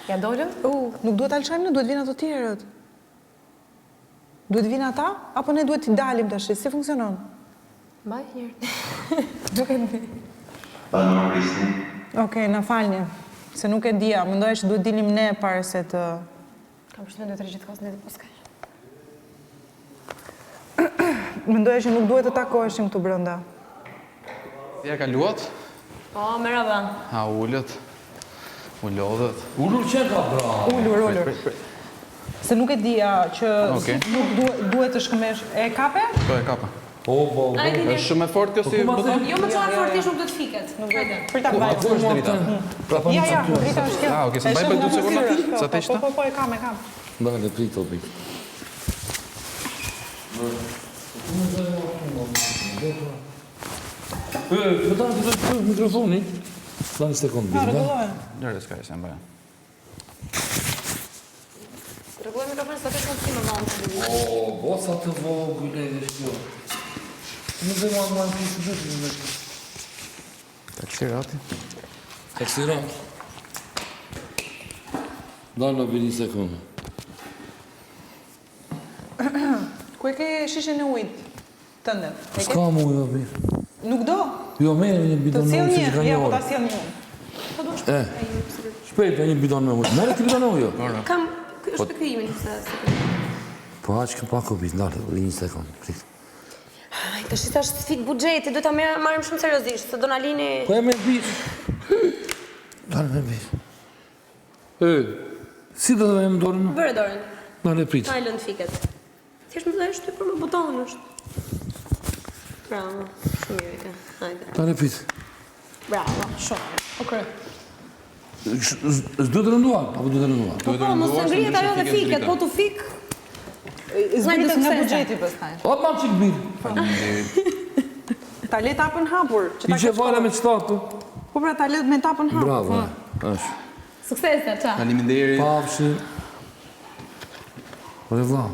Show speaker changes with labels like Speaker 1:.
Speaker 1: Ja dolën?
Speaker 2: Nuk duhet alëshajmë në, duhet vinë ato tjerët. Duhet vinë ata, apo ne duhet t'i dalim tash, si funksionon?
Speaker 1: Mbaj njërë. Duke në.
Speaker 3: Banor Kristi.
Speaker 2: Okej, na falni, se nuk e dija, mendoja që duhet dilim ne pare se të...
Speaker 1: Kam përshtypjen të gjithë kohës në ditë poskaj.
Speaker 2: Mendoja që nuk duhet të takoheshim këtu brenda.
Speaker 4: Ja ka luat?
Speaker 1: Po, merhaba.
Speaker 4: Ha, ullët. U lodhët.
Speaker 5: Ullur që ka, bra?
Speaker 2: Ullur. Se nuk e dija që nuk duhet të shkëmesh... E kape?
Speaker 4: Po, e kapa.
Speaker 5: Po.
Speaker 4: Është shumë e fort kjo si buton?
Speaker 1: Jo, më çfarë fort ti shumë do të fiket. Hajde.
Speaker 2: Për ta bajë. Ja, drita është kjo.
Speaker 4: Okej, se mbaj për 2 sekonda? Sa të ishte?
Speaker 2: Po, e kam.
Speaker 5: Dale, prit o prit. Më ta të të mikrofoni? Da një sekundë bërë, da?
Speaker 4: Lërë s'ka se mbaja.
Speaker 1: Rregulloj mikrofonin sa të shumë si më vonë.
Speaker 5: O, bosa të vogël e shkjo. Në dhe ma në kisë dhe të
Speaker 4: Taksirati.
Speaker 5: Taksirat. Da në bërë një sekundë.
Speaker 2: Ku e ke shishin e ujtë? Tënde.
Speaker 5: S'ka mu jo bërë.
Speaker 2: Nuk do?
Speaker 5: Jo, me një bidon
Speaker 2: Të
Speaker 5: me
Speaker 2: sjell
Speaker 5: ujë që
Speaker 2: një,
Speaker 5: ka
Speaker 2: ja,
Speaker 5: një
Speaker 2: po ta
Speaker 5: orë.
Speaker 2: sjell një.
Speaker 5: Shpejt e një bidon me ujë. More ti bidon me ujë?
Speaker 1: Kam, është të krijimin se...
Speaker 5: Po aq ka pak o bitë, ndalë, një sekundë, prit.
Speaker 1: Të shita është sfik buxheti, duhet ta marrim shumë seriozisht, se do na lini...
Speaker 5: Po e me bitë. Dalë me bitë. Si do dhe më dorën?
Speaker 1: Bëre dorën.
Speaker 5: Dalë prit.
Speaker 1: Ta e lënë fiket. Thjesht më dhe shty për më buton është. Bravo, shumë mirë ka. Hajde.
Speaker 5: Dalë prit.
Speaker 1: Bravo, shumë.
Speaker 2: Okej.
Speaker 5: S'du të rënduar, apo du të rënduar?
Speaker 1: Po, mos të ngrihet ajo dhe fiket, po të fik...
Speaker 2: Zbritet nga buxheti pastaj.
Speaker 5: O, ma qik birë.
Speaker 2: Ta le tapën hapur.
Speaker 5: I që vale me qëtatë.
Speaker 2: Po pra, ta le me tapën hapur.
Speaker 5: Bravo, është.
Speaker 1: Suksese, qa.
Speaker 4: Faleminderit.
Speaker 5: Pafshi. Po e vla.